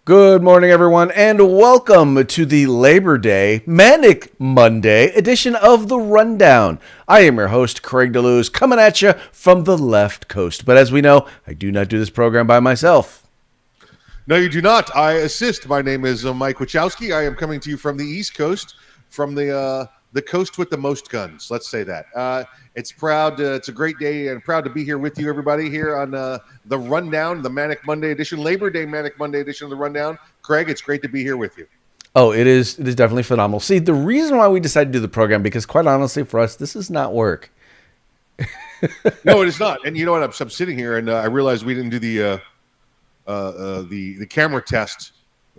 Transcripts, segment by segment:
Good morning, everyone, and welcome to the Labor Day Manic Monday edition of The Rundown. I am your host, Craig DeLuz, coming at you from the left coast. But as we know, I do not do this program by myself. No, you do not. I assist. My name is Mike Wachowski. I am coming to you from the East Coast, from the coast with the most guns. Let's say that. It's a great day, and proud to be here with you, everybody, here on the Rundown, the Manic Monday edition, Labor Day Manic Monday edition of the Rundown. Craig, it's great to be here with you. Oh, it is definitely phenomenal. See, the reason why we decided to do the program, because quite honestly, for us, this is not work. No, it is not. And you know what? I'm sitting here, and I realized we didn't do the camera test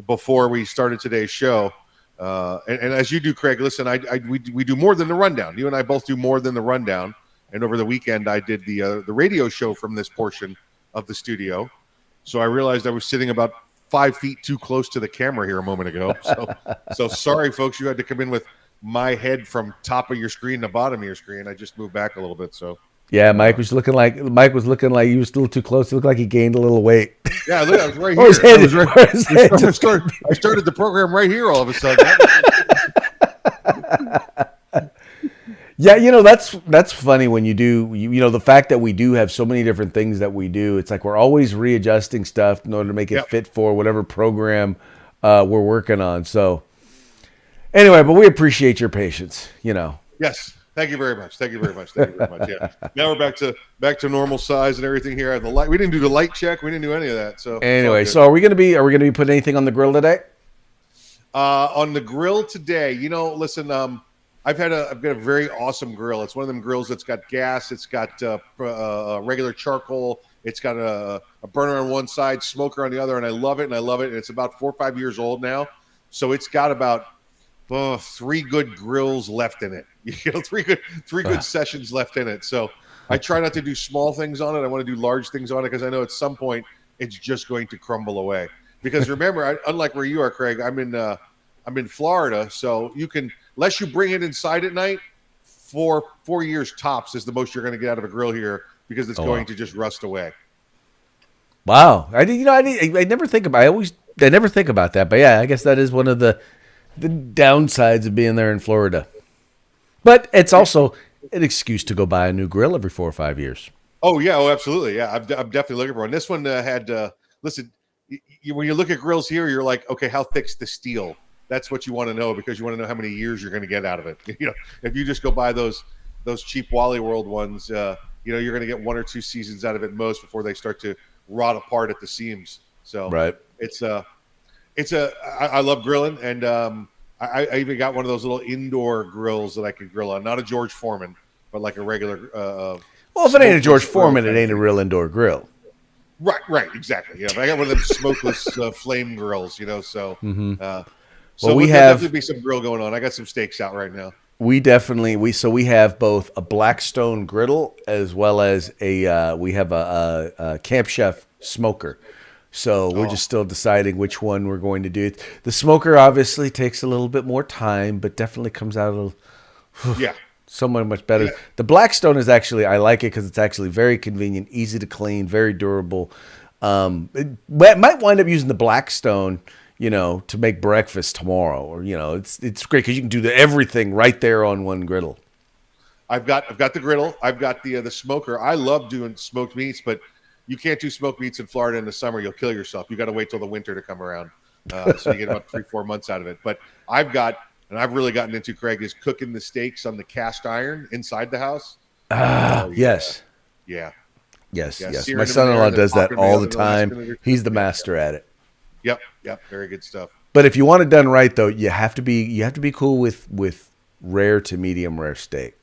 before we started today's show. And as you do, Craig, listen, we do more than the Rundown. You and I both do more than the Rundown. And over the weekend, I did the radio show from this portion of the studio. So I realized I was sitting about 5 feet too close to the camera here a moment ago. So sorry, folks, you had to come in with my head from top of your screen to bottom of your screen. I just moved back a little bit. So yeah, Mike was looking like he was still too close. It looked like he gained a little weight. Yeah, look, I was right here. I started the program right here all of a sudden. Yeah, that's funny when you do, the fact that we do have so many different things that we do. It's like we're always readjusting stuff in order to make it fit for whatever program we're working on. So anyway, but we appreciate your patience, Yes. Thank you very much. Yeah. Now we're back to normal size and everything here. The light. We didn't do the light check. We didn't do any of that. So anyway, so are we gonna be putting anything on the grill today? On the grill today, listen. I've got a very awesome grill. It's one of them grills that's got gas. It's got regular charcoal. It's got a burner on one side, smoker on the other, and I love it. And it's about 4 or 5 years old now, so it's got about 3 good grills left in it. Three good sessions left in it. So I try not to do small things on it. I want to do large things on it because I know at some point it's just going to crumble away. Because remember, unlike where you are, Craig, I'm in Florida, so you can, unless you bring it inside at night, 4 years tops is the most you're going to get out of a grill here because it's going to just rust away. Wow, I never think about. I never think about that, but yeah, I guess that is one of the downsides of being there in Florida. But it's also an excuse to go buy a new grill every 4 or 5 years. Oh, yeah. Oh, absolutely. Yeah, I'm definitely looking for one. This one had, listen, when you look at grills here, you're like, okay, how thick's the steel? That's what you want to know because you want to know how many years you're going to get out of it. If you just go buy those cheap Wally World ones, you're going to get 1 or 2 seasons out of it most before they start to rot apart at the seams. So right. I love grilling, and I even got one of those little indoor grills that I could grill on. Not a George Foreman, but like a regular. Well, if it ain't a George Foreman, it ain't a real indoor grill. Right, exactly. Yeah, but I got one of them smokeless flame grills, So, so there'll definitely be some grill going on. I got some steaks out right now. We have both a Blackstone griddle as well as we have a Camp Chef smoker. So we're just still deciding which one we're going to do. The smoker obviously takes a little bit more time, but definitely comes out so much better. Yeah. The Blackstone is actually, I like it because it's actually very convenient, easy to clean, very durable. Might wind up using the Blackstone, to make breakfast tomorrow, or it's great because you can do everything right there on one griddle. I've got the griddle. I've got the smoker. I love doing smoked meats, but you can't do smoked meats in Florida in the summer. You'll kill yourself. You got to wait till the winter to come around. So you get about 3-4 months out of it. But I've really gotten into, Craig, is cooking the steaks on the cast iron inside the house. Yes. Yeah. Yes. My son-in-law does that all the time. He's the master at it. Yep. Very good stuff. But if you want it done right, though, you have to be cool with rare to medium rare steak.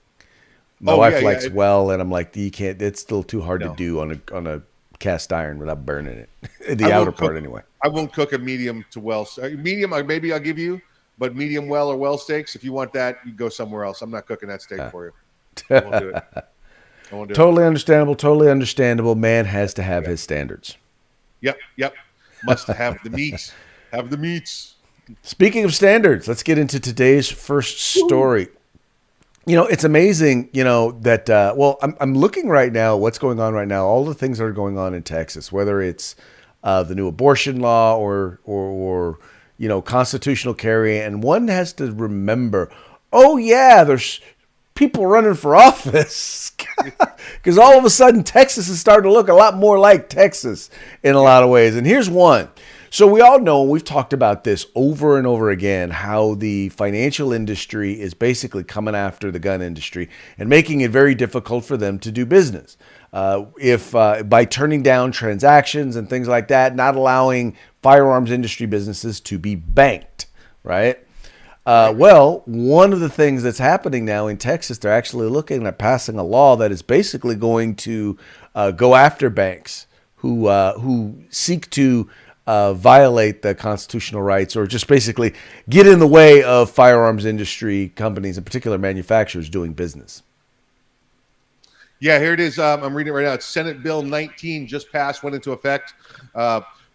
My wife likes well, and I'm like, you can't. It's still too hard to do on a cast iron without burning it. The outer part, anyway. I won't cook a medium to well. Medium, maybe I'll give you, but medium well or well steaks. If you want that, you go somewhere else. I'm not cooking that steak for you. I won't do it. Totally understandable. Man has to have his standards. Yep. Must have the meats. Have the meats. Speaking of standards, let's get into today's first story. It's amazing, that, I'm looking right now, what's going on right now, all the things that are going on in Texas, whether it's the new abortion law or constitutional carry. And one has to remember, oh yeah, there's people running for office because all of a sudden Texas is starting to look a lot more like Texas in a lot of ways. And here's one. So we all know, we've talked about this over and over again, how the financial industry is basically coming after the gun industry and making it very difficult for them to do business. If by turning down transactions and things like that, not allowing firearms industry businesses to be banked, right? Well, one of the things that's happening now in Texas, they're actually looking at passing a law that is basically going to go after banks who seek to violate the constitutional rights or just basically get in the way of firearms industry companies, in particular manufacturers, doing business. Yeah, here it is. I'm reading it right now. It's Senate Bill 19 just passed, went into effect,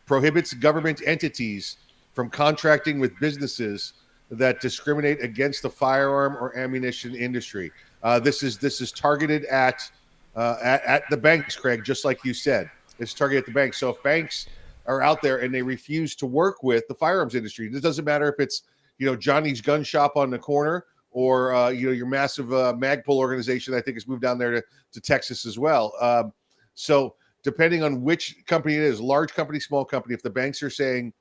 prohibits government entities from contracting with businesses that discriminate against the firearm or ammunition industry. This is targeted at the banks, Craig, just like you said. It's targeted at the banks. So if banks are out there and they refuse to work with the firearms industry, it doesn't matter if it's Johnny's gun shop on the corner or your massive Magpul organization. I think has moved down there to Texas as well. So depending on which company it is, large company, small company, if the banks are saying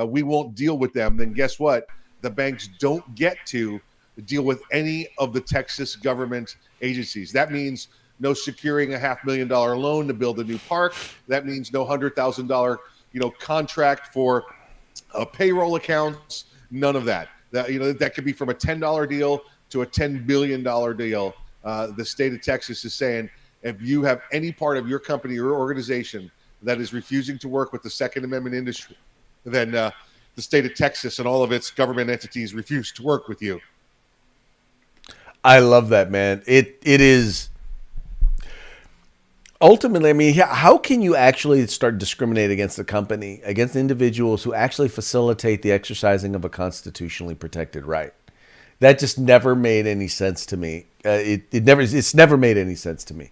we won't deal with them, then guess what? The banks don't get to deal with any of the Texas government agencies. That means no securing a $500,000 loan to build a new park. That means no $100,000 contract for payroll accounts. None of that. That could be from a $10 deal to a $10 billion deal. The state of Texas is saying if you have any part of your company or organization that is refusing to work with the Second Amendment industry, then the state of Texas and all of its government entities refuse to work with you. I love that, man. It is ultimately, I mean, how can you actually start discriminating against the company, against individuals who actually facilitate the exercising of a constitutionally protected right? That just never made any sense to me. It's never made any sense to me.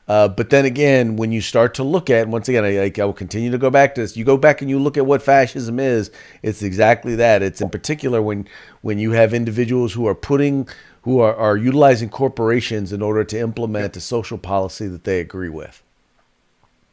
But then again, when you start to look at, once again, I will continue to go back to this. You go back and you look at what fascism is. It's exactly that. It's in particular when you have individuals who are utilizing corporations in order to implement a social policy that they agree with.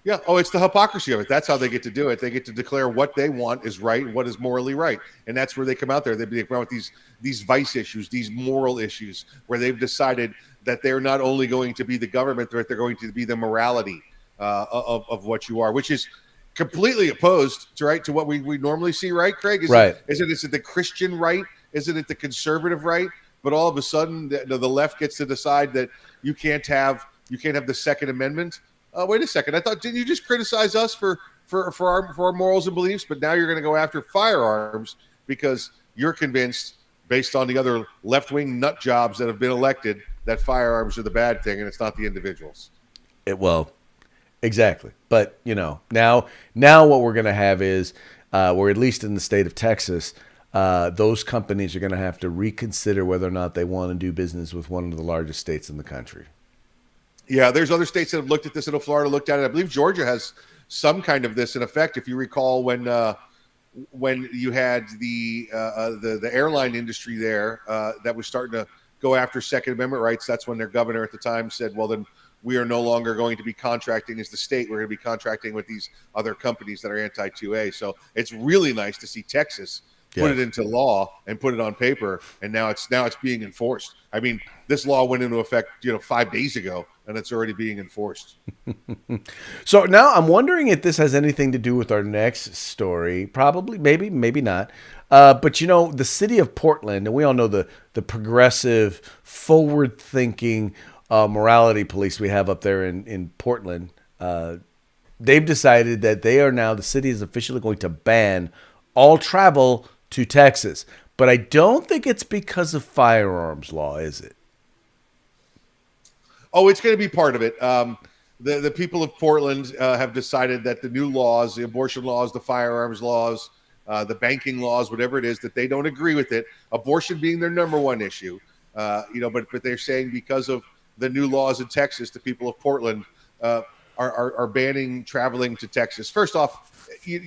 Yeah. Oh, it's the hypocrisy of it. That's how they get to do it. They get to declare what they want is right, what is morally right, and that's where they come out there. They come out with these vice issues, these moral issues, where they've decided that they're not only going to be the government, but they're going to be the morality of what you are, which is completely opposed to what we normally see, right, Craig? Is it the Christian right? Isn't it the conservative right? But all of a sudden, the left gets to decide that you can't have the Second Amendment. Wait a second! I thought, didn't you just criticize us for our morals and beliefs? But now you're going to go after firearms because you're convinced, based on the other left-wing nut jobs that have been elected, that firearms are the bad thing and it's not the individuals. Exactly. But now what we're going to have is, or at least in the state of Texas, those companies are going to have to reconsider whether or not they want to do business with one of the largest states in the country. Yeah, there's other states that have looked at this. I know Florida looked at it. I believe Georgia has some kind of this in effect. If you recall, when you had the airline industry there that was starting to go after Second Amendment rights, that's when their governor at the time said, well, then we are no longer going to be contracting as the state. We're going to be contracting with these other companies that are anti-2A. So it's really nice to see Texas put it into law and put it on paper, and now it's being enforced. I mean, this law went into effect 5 days ago, and it's already being enforced. So now I'm wondering if this has anything to do with our next story. Probably, maybe not. But the city of Portland, and we all know the progressive, forward-thinking morality police we have up there in Portland. They've decided that the city is officially going to ban all travel to Texas. But I don't think it's because of firearms law, is it? Oh, it's going to be part of it. The people of Portland have decided that the new laws, the abortion laws, the firearms laws, the banking laws, whatever it is, that they don't agree with it. Abortion being their number one issue, but they're saying because of the new laws in Texas, the people of Portland are banning traveling to Texas. First off, I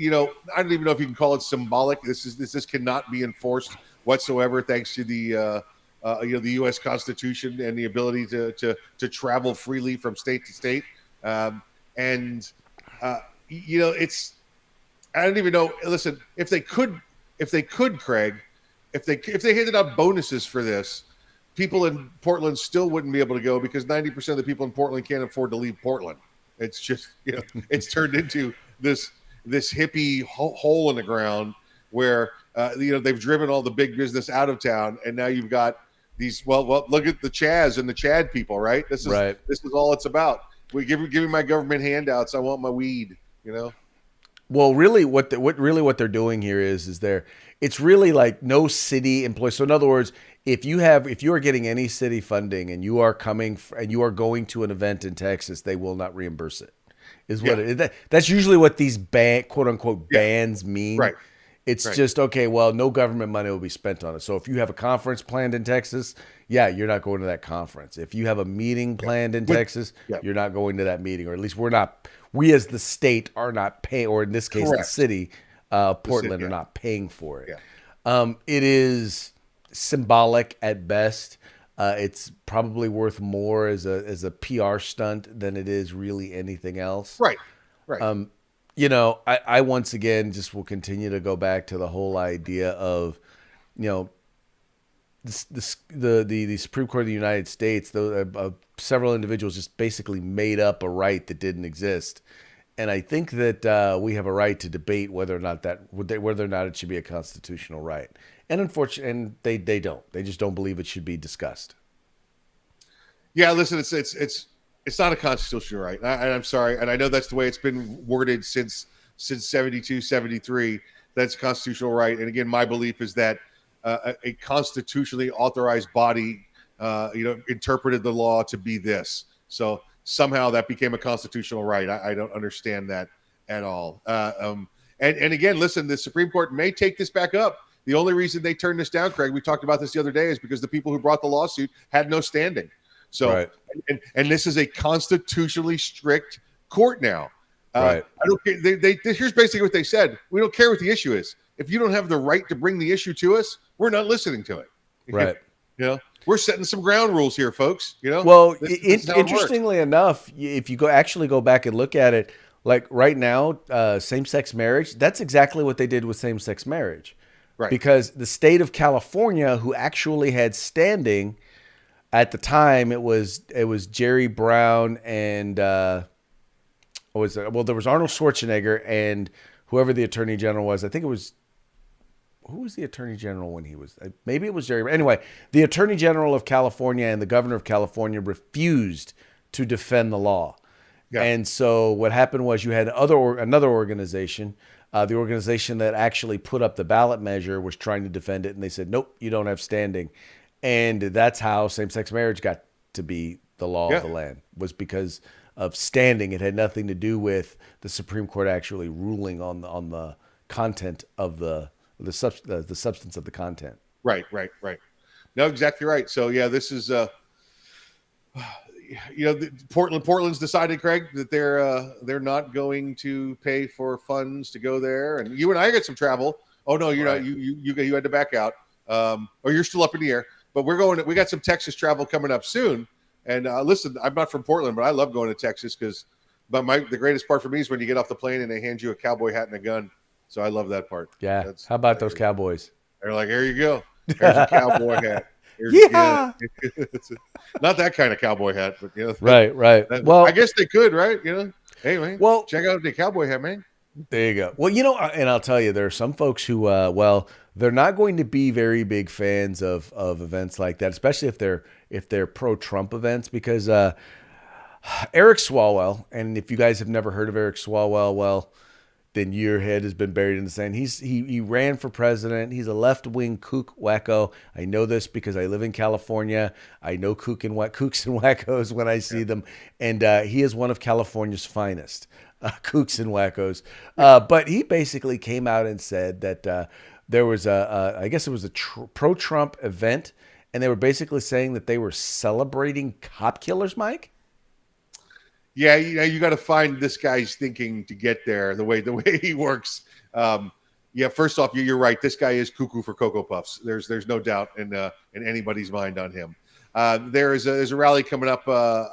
don't even know if you can call it symbolic. This cannot be enforced whatsoever, thanks to the U.S. Constitution and the ability to travel freely from state to state. And it's I don't even know. Listen, if they could, Craig, if they handed out bonuses for this, people in Portland still wouldn't be able to go because 90% of the people in Portland can't afford to leave Portland. It's just it's turned into this hippie hole in the ground where they've driven all the big business out of town, and now you've got these. Well, look at the Chaz and the Chad people, right? This is all it's about. We give me my government handouts. I want my weed. Well, really, what they're doing here is it's really like no city employee. So in other words, if you are getting any city funding and you are going to an event in Texas, they will not reimburse it. That's usually what these quote unquote bans mean. Right. It's just, okay, well, no government money will be spent on it. So if you have a conference planned in Texas, you're not going to that conference. If you have a meeting planned in Texas, you're not going to that meeting, or at least we as the state are not paying, or in this case, the city, Portland, are not paying for it. Yeah. It is symbolic at best. It's probably worth more as a PR stunt than it is really anything else. Right. I once again just will continue to go back to the whole idea of, the Supreme Court of the United States. Several individuals just basically made up a right that didn't exist, and I think that we have a right to debate whether or not it should be a constitutional right. And unfortunately, they don't. They just don't believe it should be discussed. Yeah, listen, it's not a constitutional right. And I'm sorry. And I know that's the way it's been worded since 72, 73. That's a constitutional right. And again, my belief is that a constitutionally authorized body, interpreted the law to be this. So somehow that became a constitutional right. I don't understand that at all. And again, listen, the Supreme Court may take this back up. The only reason they turned this down, Craig, we talked about this the other day, is because the people who brought the lawsuit had no standing. So, and this is a constitutionally strict court now. I don't care. Here's basically what they said: we don't care what the issue is. If you don't have the right to bring the issue to us, we're not listening to it. Right. We're setting some ground rules here, folks. Well, interestingly enough, if you go back and look at it, like right now, same-sex marriage, that's exactly what they did with same-sex marriage. Right. Because the state of California, who actually had standing at the time, it was Jerry Brown and there was Arnold Schwarzenegger and whoever the attorney general was. I think it was, who was the attorney general when he was? Maybe it was Jerry. Anyway, the attorney general of California and the governor of California refused to defend the law. Yeah. And so what happened was you had another organization. The organization that actually put up the ballot measure was trying to defend it, and they said, nope, you don't have standing. And that's how same-sex marriage got to be the law of the land, was because of standing. It had nothing to do with the Supreme Court actually ruling on the content of the substance of the content. Right. No, exactly right. So yeah, this is Portland's decided, Craig, that they're not going to pay for funds to go there, and you and I get some travel. Oh no, you're not. You had to back out, or you're still up in the air. But we got some Texas travel coming up soon. And listen, I'm not from Portland, but I love going to Texas the greatest part for me is when you get off the plane and they hand you a cowboy hat and a gun. So I love that part. Yeah. How about those cowboys? They're like, here you go. Here's a cowboy hat. Not that kind of cowboy hat, but right. Well, I guess they could, right? Hey man, check out the cowboy hat, man. There you go. Well, and I'll tell you, there are some folks who, they're not going to be very big fans of events like that, especially if they're pro-Trump events, because Eric Swalwell, and if you guys have never heard of Eric Swalwell, well, then your head has been buried in the sand. He ran for president. He's a left-wing kook wacko. I know this because I live in California. I know kooks and wackos when I see them, and he is one of California's finest kooks and wackos. But he basically came out and said that there was I guess it was a pro-Trump event, and they were basically saying that they were celebrating cop killers, Mike? Yeah, you got to find this guy's thinking to get there. The way he works. Yeah, first off, you're right. This guy is cuckoo for Cocoa Puffs. There's no doubt in anybody's mind on him. There's a rally coming up. I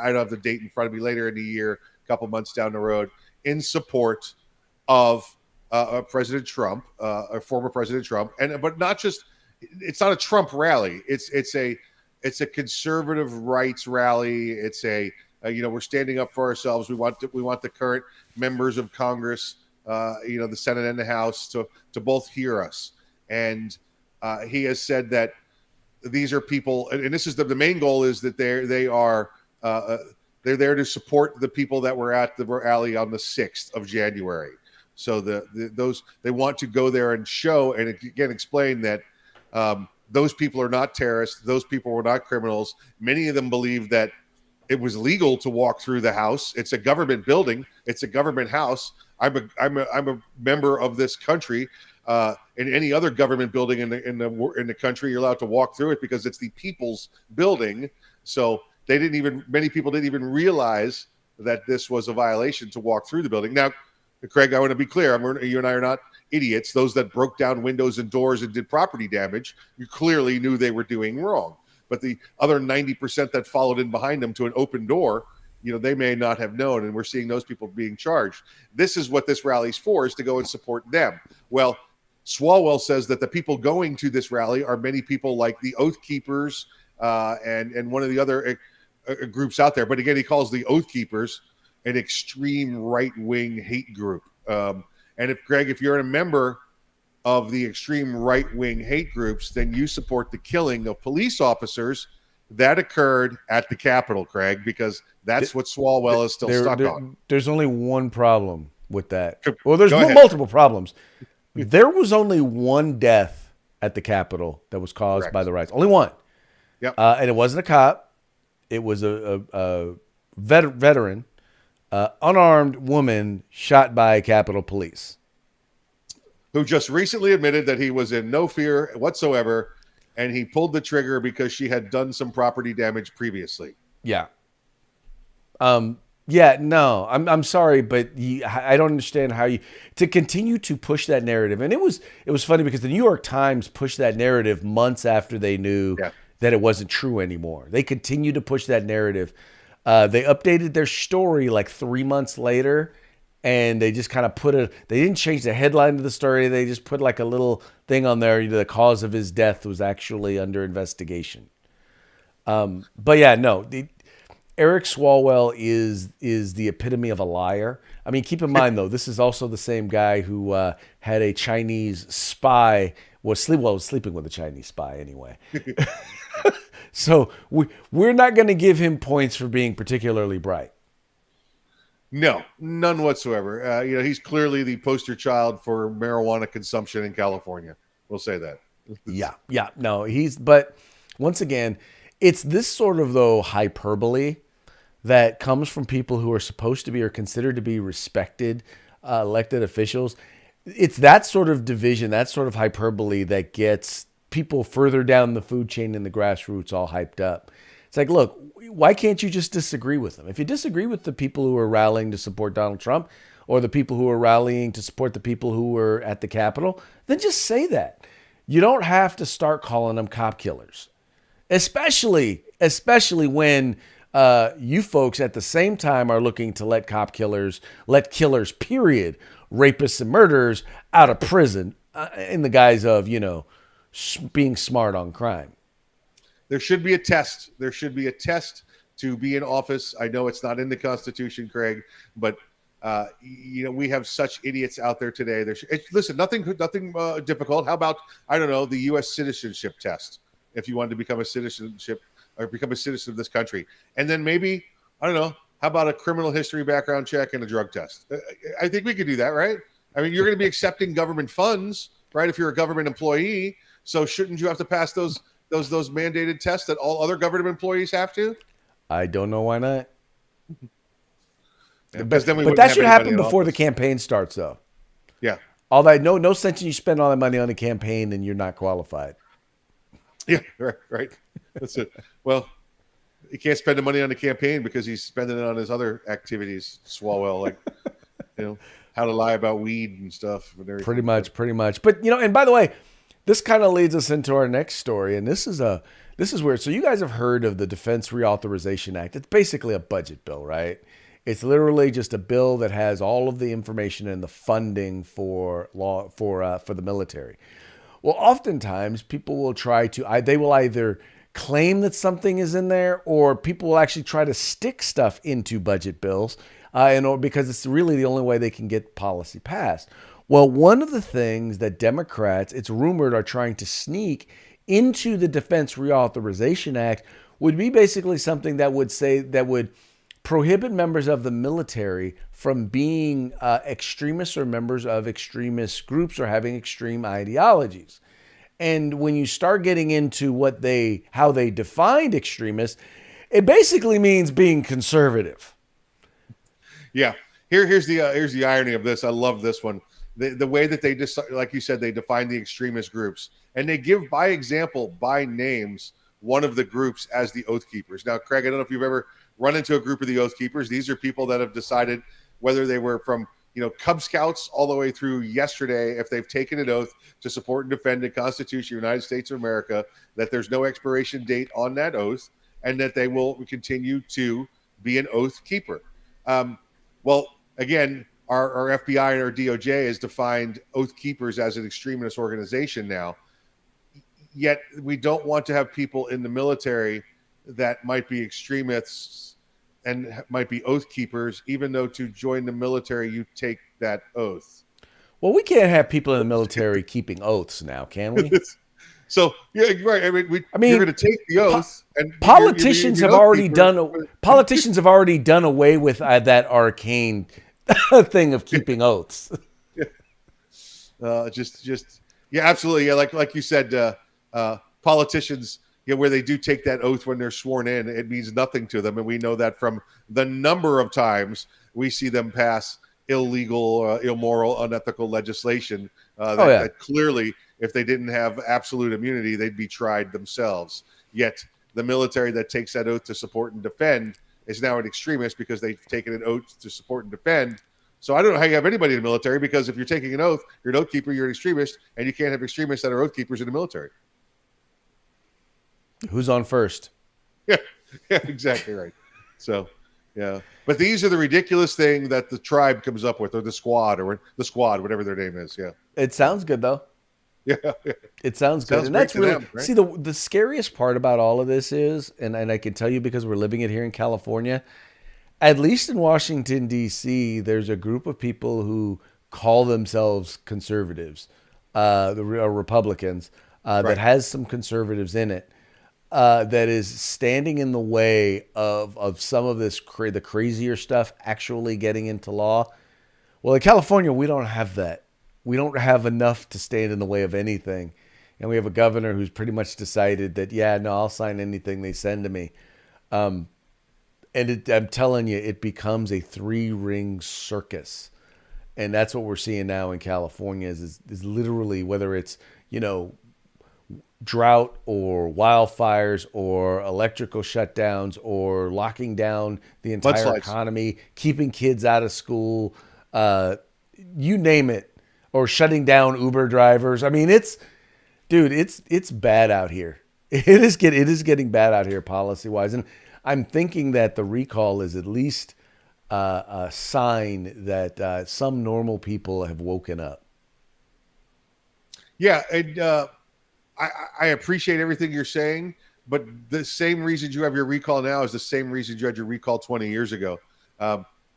don't have the date in front of me, later in the year, a couple months down the road, in support of President Trump, or former President Trump, but not just. It's not a Trump rally. It's a conservative rights rally. It's we're standing up for ourselves. We want the current members of Congress, the Senate and the House, to both hear us. And he has said that these are people, and this is the main goal, is that they're there to support the people that were at the rally on the 6th of January. So those they want to go there and show and again explain that those people are not terrorists. Those people were not criminals. Many of them believe that it was legal to walk through the house. It's a government building. It's a government house. I'm a member of this country. In any other government building in the country, you're allowed to walk through it because it's the people's building. So many people didn't even realize that this was a violation to walk through the building. Now, Craig, I want to be clear. You and I are not idiots. Those that broke down windows and doors and did property damage, you clearly knew they were doing wrong. But the other 90% that followed in behind them to an open door, they may not have known, and we're seeing those people being charged. This is what this rally's for, is to go and support them. Well, Swalwell says that the people going to this rally are many people like the Oath Keepers and one of the other groups out there. But again, he calls the Oath Keepers an extreme right-wing hate group. And if you're a member of the extreme right-wing hate groups, then you support the killing of police officers that occurred at the Capitol, Craig, because that's what Swalwell is still stuck on. There's only one problem with that. Well, there's multiple problems. There was only one death at the Capitol that was caused by the riots. Only one. Yep. And it wasn't a cop. It was a veteran, unarmed woman shot by Capitol Police, who just recently admitted that he was in no fear whatsoever, and he pulled the trigger because she had done some property damage previously. Yeah. No, I'm sorry, but I don't understand how to continue to push that narrative. And it was funny because the New York Times pushed that narrative months after they knew that it wasn't true anymore. They continued to push that narrative. They updated their story like 3 months later, and they just kind of they didn't change the headline of the story. They just put like a little thing on there. The cause of his death was actually under investigation. But yeah, no, Eric Swalwell is the epitome of a liar. I mean, keep in mind though, this is also the same guy who had a Chinese spy, was sleeping with a Chinese spy anyway. So we're not going to give him points for being particularly bright. No, none whatsoever. He's clearly the poster child for marijuana consumption in California. We'll say that. Yeah. No, but once again, it's this sort of, though, hyperbole that comes from people who are supposed to be or considered to be respected elected officials. It's that sort of division, that sort of hyperbole that gets people further down the food chain in the grassroots all hyped up. It's like, look, why can't you just disagree with them? If you disagree with the people who are rallying to support Donald Trump or the people who are rallying to support the people who were at the Capitol, then just say that. You don't have to start calling them cop killers, especially when you folks at the same time are looking to let killers, period, rapists and murderers out of prison in the guise of, being smart on crime. There should be a test. There should be a test to be in office. I know it's not in the Constitution, Craig, but we have such idiots out there today. Listen, nothing difficult. How about, I don't know, the U.S. citizenship test? If you wanted to become a citizen of this country, and then maybe, I don't know, how about a criminal history background check and a drug test? I think we could do that, right? I mean, you're going to be accepting government funds, right? If you're a government employee, so shouldn't you have to pass those mandated tests that all other government employees have to? I don't know why not. Yeah, but that should happen before the campaign starts, though. Yeah. All that no sense in you spend all that money on a campaign and you're not qualified. Yeah, right. That's it. Well, he can't spend the money on the campaign because he's spending it on his other activities. Swalwell, like how to lie about weed and stuff and everything. Pretty much. But and by the way, this kind of leads us into our next story, and this is weird. So you guys have heard of the Defense Reauthorization Act? It's basically a budget bill, right? It's literally just a bill that has all of the information and the funding for the military. Well, oftentimes people will try to they will either claim that something is in there, or people will actually try to stick stuff into budget bills, because it's really the only way they can get policy passed. Well, one of the things that Democrats, it's rumored, are trying to sneak into the Defense Reauthorization Act would be basically something that would prohibit members of the military from being extremists or members of extremist groups or having extreme ideologies. And when you start getting into how they defined extremists, it basically means being conservative. Yeah. Here's the irony of this. I love this one. The way that they just, like you said, they define the extremist groups, and they give by example, by names, one of the groups as the Oath Keepers. Now, Craig, I don't know if you've ever run into a group of the Oath Keepers. These are people that have decided, whether they were from Cub Scouts all the way through yesterday, if they've taken an oath to support and defend the Constitution of the United States of America, that there's no expiration date on that oath, and that they will continue to be an Oath Keeper. Well, again, our FBI and our DOJ has defined Oath Keepers as an extremist organization now. Yet we don't want to have people in the military that might be extremists and might be Oath Keepers, even though to join the military, you take that oath. Well, we can't have people in the military keeping oaths now, can we? So, yeah, right. I mean, you're going to take the oath. And politicians have already done away with that arcane thing of keeping oaths. Yeah, absolutely. Yeah, like you said, politicians, where they do take that oath when they're sworn in, it means nothing to them, and we know that from the number of times we see them pass illegal, immoral, unethical legislation. That clearly, if they didn't have absolute immunity, they'd be tried themselves. Yet the military that takes that oath to support and defend is now an extremist because they've taken an oath to support and defend. So I don't know how you have anybody in the military, because if you're taking an oath, you're an oath keeper, you're an extremist, and you can't have extremists that are oath keepers in the military. Who's on first? Yeah, exactly right. So, yeah. But these are the ridiculous thing that the tribe comes up with, or the squad, whatever their name is. Yeah. It sounds good, though. Yeah. It sounds good. And that's really, them, right? See, the scariest part about all of this is, and I can tell you because we're living it here in California, at least in Washington, D.C., there's a group of people who call themselves conservatives, the Republicans, that has some conservatives in it, that is standing in the way of some of this the crazier stuff actually getting into law. Well, in California, we don't have that. We don't have enough to stand in the way of anything. And we have a governor who's pretty much decided that, I'll sign anything they send to me. And I'm telling you, it becomes a 3-ring circus. And that's what we're seeing now in California is literally, whether it's, drought or wildfires or electrical shutdowns or locking down the entire economy, keeping kids out of school, you name it, or shutting down Uber drivers. I mean, it's bad out here. It is getting bad out here policy wise. And I'm thinking that the recall is at least a sign that some normal people have woken up. Yeah. And, I appreciate everything you're saying, but the same reasons you have your recall now is the same reasons you had your recall 20 years ago.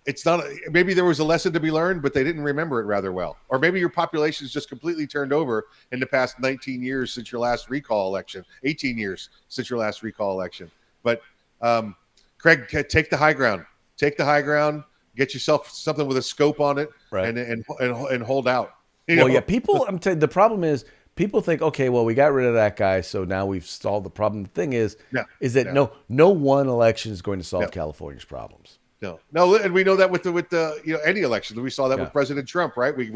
It's not, maybe there was a lesson to be learned, but they didn't remember it rather well. Or maybe your population is just completely turned over in the past 19 years since your last recall election, 18 years since your last recall election. But Craig, take the high ground. Take the high ground. Get yourself something with a scope on it, right, and hold out. People. I'm telling you, the problem is, people think, okay, well, we got rid of that guy, so now we've solved the problem. The thing is that no one election is going to solve California's problems. No, and we know that with the any election. We saw that with President Trump, right? We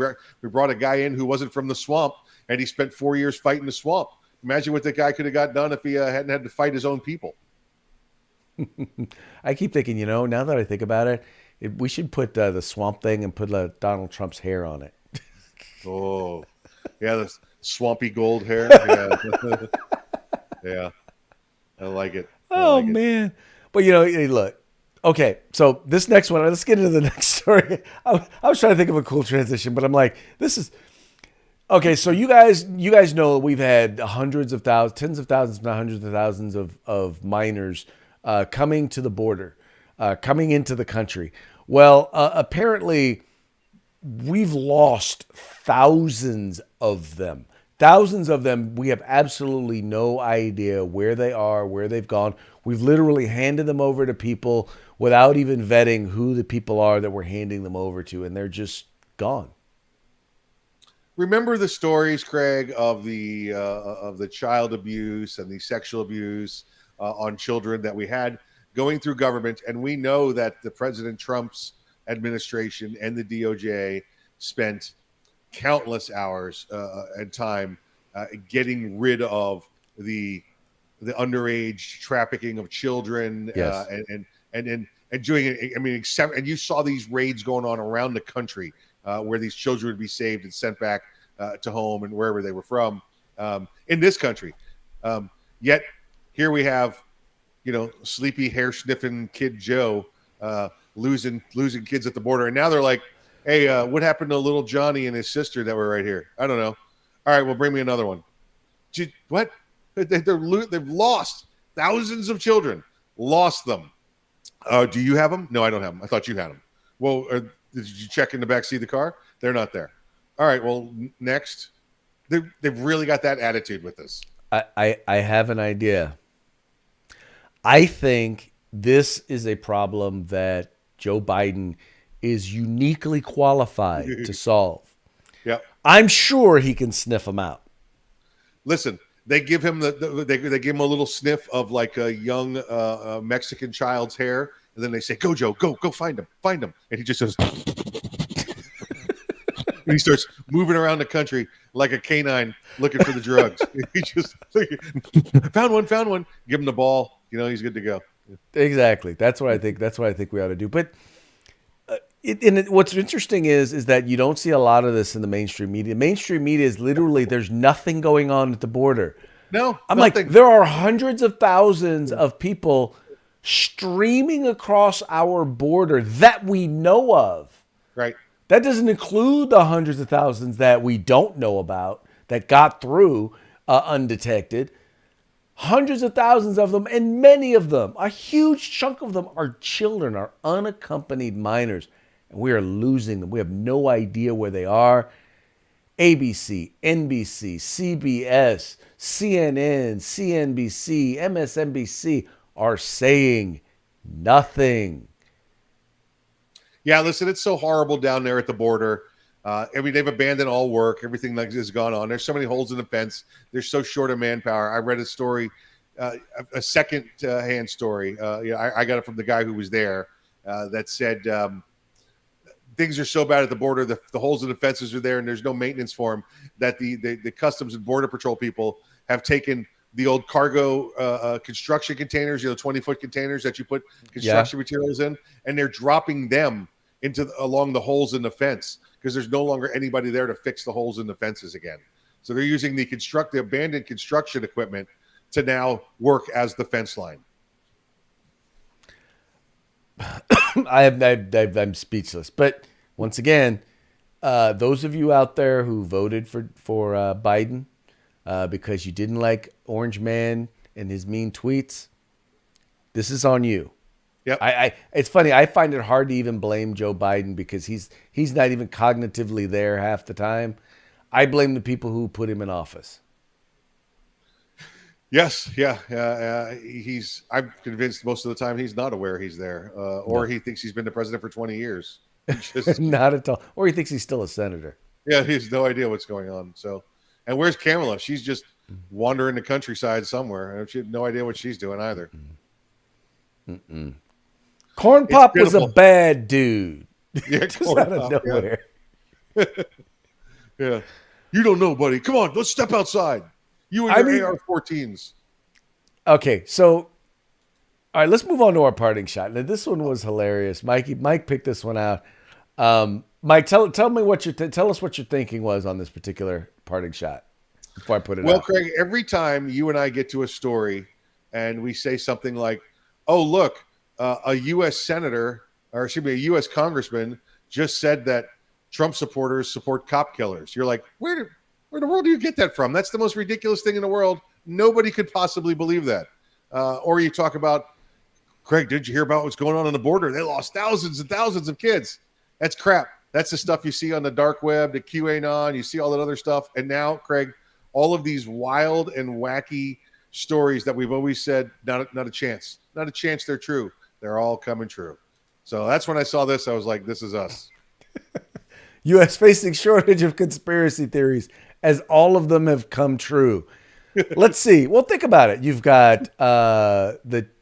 brought a guy in who wasn't from the swamp, and he spent 4 years fighting the swamp. Imagine what that guy could have got done if he hadn't had to fight his own people. I keep thinking, now that I think about it, we should put the Swamp Thing and put Donald Trump's hair on it. Oh, yeah, the swampy gold hair. Yeah, yeah, I like it. I Oh like it. man! But hey, look. Okay, so this next one. Let's get into the next story. I was trying to think of a cool transition, but I'm like, this is okay. So you guys know we've had hundreds of thousands, tens of thousands, if not hundreds of thousands of minors coming to the border, coming into the country. Well, apparently we've lost thousands of them. Thousands of them. We have absolutely no idea where they are, where they've gone. We've literally handed them over to people without even vetting who the people are that we're handing them over to, and they're just gone. Remember the stories, Craig, of the child abuse and the sexual abuse on children that we had going through government, and we know that the President Trump's administration and the DOJ spent countless hours and time getting rid of the the underage trafficking of children Yes. and doing it. I mean, except and you saw these raids going on around the country where these children would be saved and sent back to home and wherever they were from in this country. Yet here we have, sleepy hair sniffing kid Joe losing kids at the border, and now they're like, "Hey, what happened to little Johnny and his sister that were right here? I don't know. All right, well, bring me another one." What? They've lost thousands of children. Lost them. Do you have them? No, I don't have them. I thought you had them. Well, did you check in the back seat of the car? They're not there. All right. Well, next. They've really got that attitude with this. I have an idea. I think this is a problem that Joe Biden is uniquely qualified to solve. Yeah. I'm sure he can sniff them out. Listen, they give him they give him a little sniff of like a young Mexican child's hair, and then they say, "Go, Joe, go find him, and he just says, and he starts moving around the country like a canine looking for the drugs. He just found one. Give him the ball. He's good to go. Exactly. That's what I think. That's what I think we ought to do. But what's interesting is that you don't see a lot of this in the mainstream media. Mainstream media is literally there's nothing going on at the border. No, I'm nothing. like, there are hundreds of thousands of people streaming across our border that we know of. Right. That doesn't include the hundreds of thousands that we don't know about that got through undetected. Hundreds of thousands of them, and many of them, a huge chunk of them, are children, are unaccompanied minors. And we are losing them. We have no idea where they are. ABC, NBC, CBS, CNN, CNBC, MSNBC are saying nothing. Yeah, listen, it's so horrible down there at the border. They've abandoned all work. Everything like this has gone on. There's so many holes in the fence. They're so short of manpower. I read a story, a second-hand story. I got it from the guy who was there that said things are so bad at the border. The holes in the fences are there, and there's no maintenance for them. That the Customs and Border Patrol people have taken the old cargo construction containers, 20-foot containers that you put construction materials in, and they're dropping them along the holes in the fence because there's no longer anybody there to fix the holes in the fences again. So they're using the abandoned construction equipment to now work as the fence line. I'm speechless. But once again, those of you out there who voted for Biden because you didn't like Orange Man and his mean tweets, this is on you. Yep. It's funny. I find it hard to even blame Joe Biden because he's not even cognitively there half the time. I blame the people who put him in office. Yes, yeah. I'm convinced most of the time he's not aware he's there, or he thinks he's been the president for 20 years. Not at all. Or he thinks he's still a senator. Yeah, he has no idea what's going on. So, and where's Kamala? She's just wandering the countryside somewhere, and she had no idea what she's doing either. Mm-mm. Corn Pop was a bad dude. Yeah, just out of nowhere. Yeah. You don't know, buddy. Come on, let's step outside. You and your AR-14s. Okay, so All right, let's move on to our parting shot. Now, this one was hilarious. Mike picked this one out. Mike, tell me what tell us what your thinking was on this particular parting shot before I put it Well, out. Craig, every time you and I get to a story and we say something like, "Oh, look, a U.S. senator, or excuse me, a U.S. congressman just said that Trump supporters support cop killers," you're like, where in the world do you get that from? That's the most ridiculous thing in the world. Nobody could possibly believe that. Or you talk about, Craig, did you hear about what's going on the border? They lost thousands and thousands of kids. That's crap. That's the stuff you see on the dark web, the QAnon. You see all that other stuff. And now, Craig, all of these wild and wacky stories that we've always said, not a chance. Not a chance they're true. They're all coming true. So that's when I saw this. I was like, this is us. U.S. facing shortage of conspiracy theories as all of them have come true. Let's see. Well, think about it. You've got the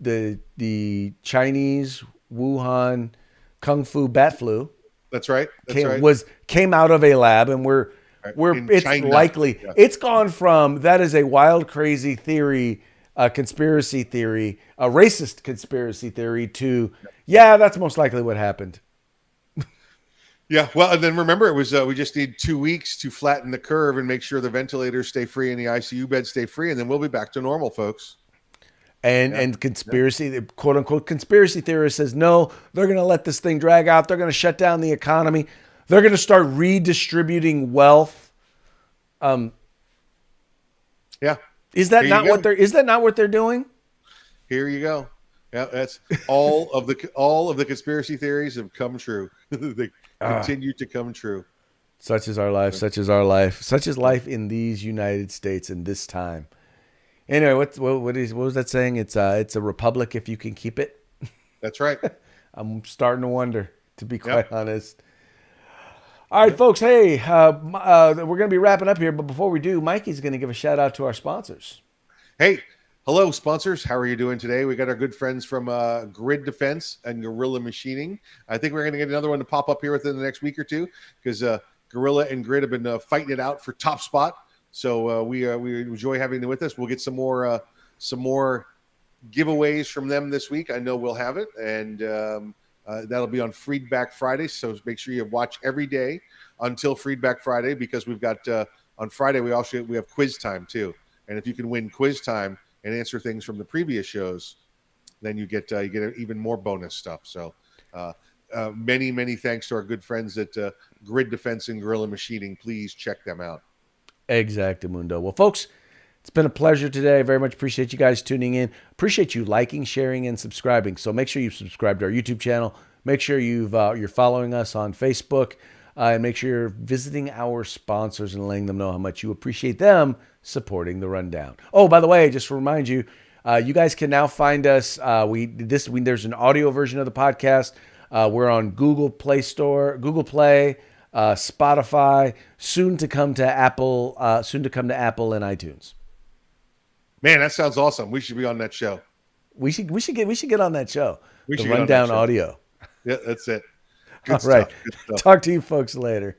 Chinese Wuhan Kung Fu bat flu. That's right. That's right. Came out of a lab, and it's China. Likely it's gone from that is a wild, crazy theory, a conspiracy theory, a racist conspiracy theory to that's most likely what happened. Yeah, well, and then remember, it was we just need 2 weeks to flatten the curve and make sure the ventilators stay free and the ICU beds stay free, and then we'll be back to normal, folks. And conspiracy, quote unquote, conspiracy theorist says no, they're going to let this thing drag out. They're going to shut down the economy. They're going to start redistributing wealth. Is that not what they're doing? Here you go. Yeah, that's all of the conspiracy theories have come true. They continue to come true. Such is our life. Such is our life. Such is life in these United States in this time. Anyway, what was that saying? It's a republic if you can keep it. That's right. I'm starting to wonder, to be quite honest. All right, folks. Hey, we're going to be wrapping up here, but before we do, Mikey's going to give a shout out to our sponsors. Hey, hello, sponsors. How are you doing today? We got our good friends from Grid Defense and Gorilla Machining. I think we're going to get another one to pop up here within the next week or two because Gorilla and Grid have been fighting it out for top spot. So we enjoy having them with us. We'll get some more giveaways from them this week. I know we'll have it, and that'll be on Freedback Friday. So make sure you watch every day until Freedback Friday because we've got on Friday we have quiz time too. And if you can win quiz time and answer things from the previous shows, then you get even more bonus stuff. So many thanks to our good friends at Grid Defense and Gorilla Machining. Please check them out. Exactamundo. Well, folks, it's been a pleasure today. I very much appreciate you guys tuning in. Appreciate you liking, sharing, and subscribing. So make sure you subscribe to our YouTube channel. Make sure you're following us on Facebook. And make sure you're visiting our sponsors and letting them know how much you appreciate them supporting the Rundown. Oh, by the way, just to remind you, you guys can now find us. There's an audio version of the podcast. We're on Google Play, Spotify, soon to come to Apple and iTunes. Man, that sounds awesome. We should be on that show. We should get on that show. The Rundown audio. Yeah, that's it. Good stuff. Right. Good stuff. Talk to you folks later.